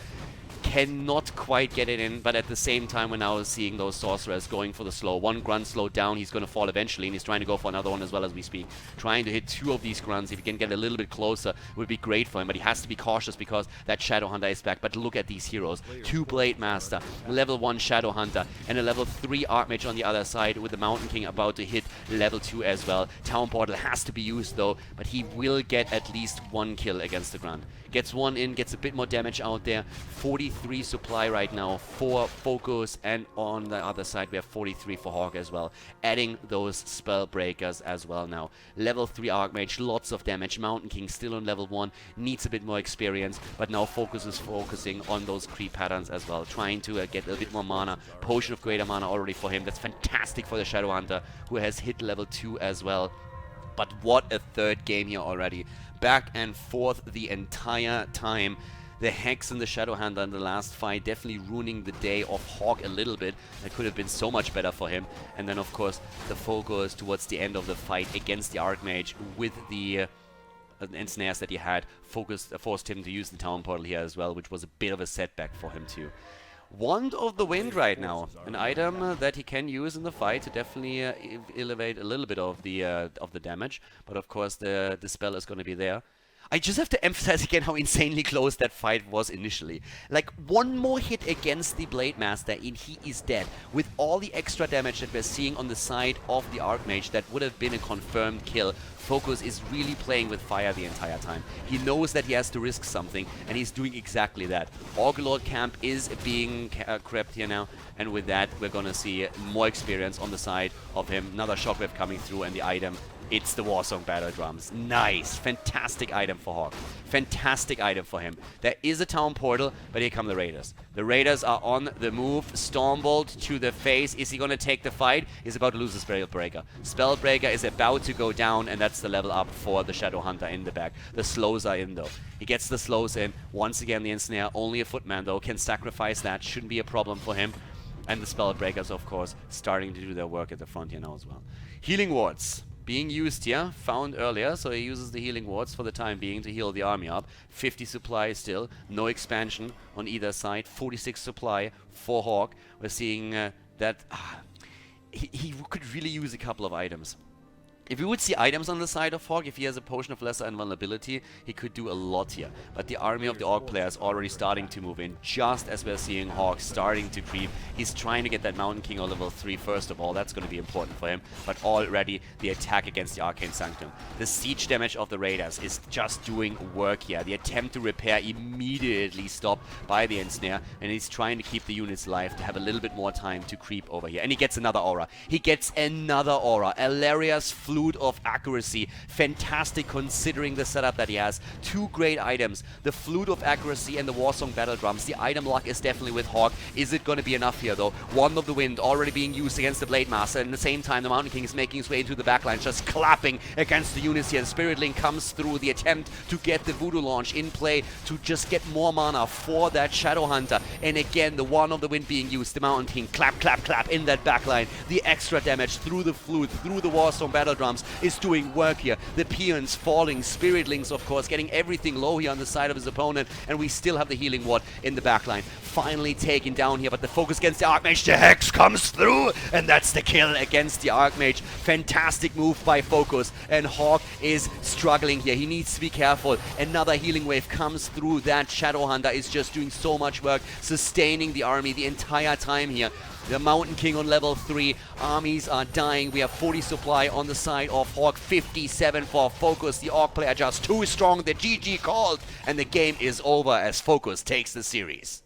B: Cannot quite get it in, but at the same time we're now seeing those sorcerers going for the slow. One grunt slowed down, he's going to fall eventually, and he's trying to go for another one as well as we speak. Trying to hit 2 of these grunts. If he can get a little bit closer, would be great for him, but he has to be cautious because that Shadow Hunter is back. But look at these heroes. 2 Blade Master, level 1 Shadow Hunter, and a level 3 Archmage on the other side, with the Mountain King about to hit level 2 as well. Town Portal has to be used though, but he will get at least 1 kill against the grunt. Gets 1 in, gets a bit more damage out there. 43 supply right now for Focus, and on the other side we have 43 for Hawk as well. Adding those spell breakers as well now. Level 3 Archmage, lots of damage. Mountain King still on level 1, needs a bit more experience, but now Focus is focusing on those creep patterns as well, trying to get a bit more mana. Potion of Greater Mana already for him. That's fantastic for the Shadow Hunter, who has hit level 2 as well. But what a third game here already. Back and forth the entire time. The Hex and the Shadow Hunter in the last fight definitely ruining the day of Hawk a little bit. That could have been so much better for him. And then of course the Focus towards the end of the fight against the Archmage with the ensnares that he had forced him to use the Town Portal here as well, which was a bit of a setback for him too. Wand of the Wind right now, an item that he can use in the fight to definitely elevate a little bit of the damage, but of course the spell is going to be there. I just have to emphasize again how insanely close that fight was initially. Like, one more hit against the Blade Master and he is dead. With all the extra damage that we're seeing on the side of the Archmage, that would have been a confirmed kill. Focus is really playing with fire the entire time. He knows that he has to risk something, and he's doing exactly that. Orgalord camp is being crept here now, and with that we're gonna see more experience on the side of him. Another shockwave coming through, and the item, it's the Warsong Battle Drums. Nice. Fantastic item for Hawk. Fantastic item for him. There is a Town Portal, but here come the Raiders. The Raiders are on the move. Stormbolt to the face. Is he going to take the fight? He's about to lose the Spellbreaker. Spellbreaker is about to go down, and that's the level up for the Shadow Hunter in the back. The slows are in, though. He gets the slows in. Once again, the Ensnare. Only a footman, though. Can sacrifice that. Shouldn't be a problem for him. And the Spellbreakers, of course, starting to do their work at the front here now as well. Healing Wards being used here, found earlier, so he uses the healing wards for the time being to heal the army up. 50 supply still, no expansion on either side, 46 supply for Hawk. We're seeing that he could really use a couple of items.
A: If we would see items on the side of Hawk, if he has a Potion of Lesser Invulnerability, he could do a lot here. But the army of the Orc player is already starting to move in, just as we're seeing Hawk starting to creep. He's trying to get that Mountain King on level 3 first of all, that's going to be important for him. But already the attack against the Arcane Sanctum. The siege damage of the Raiders is just doing work here. The attempt to repair immediately stopped by the Ensnare, and he's trying to keep the units alive to have a little bit more time to creep over here. And he gets another aura. He gets another aura. Alaria's Flute of Accuracy. Fantastic considering the setup that he has. Two great items. The Flute of Accuracy and the Warsong Battle Drums. The item luck is definitely with Hawk. Is it going to be enough here though? Wand of the Wind already being used against the Blade Master. And at the same time, the Mountain King is making his way into the backline, just clapping against the units here. The Spirit Link comes through. The attempt to get the Voodoo Launch in play to just get more mana for that Shadow Hunter. And again, the Wand of the Wind being used. The Mountain King clap, clap, clap in that backline. The extra damage through the Flute, through the Warsong Battle Drums is doing work here. The Peons falling, Spirit Links of course, getting everything low here on the side of his opponent, and we still have the Healing Ward in the backline. Finally taken down here, but the focus against the Archmage, the Hex comes through, and that's the kill against the Archmage. Fantastic move by Focus, and Hawk is struggling here. He needs to be careful. Another healing wave comes through. That Shadow Hunter is just doing so much work, sustaining the army the entire time here. The Mountain King on level 3. Armies are dying. We have 40 supply on the side of Hawk, 57 for Focus. The Orc player just too strong. The GG called, and the game is over as Focus takes the series.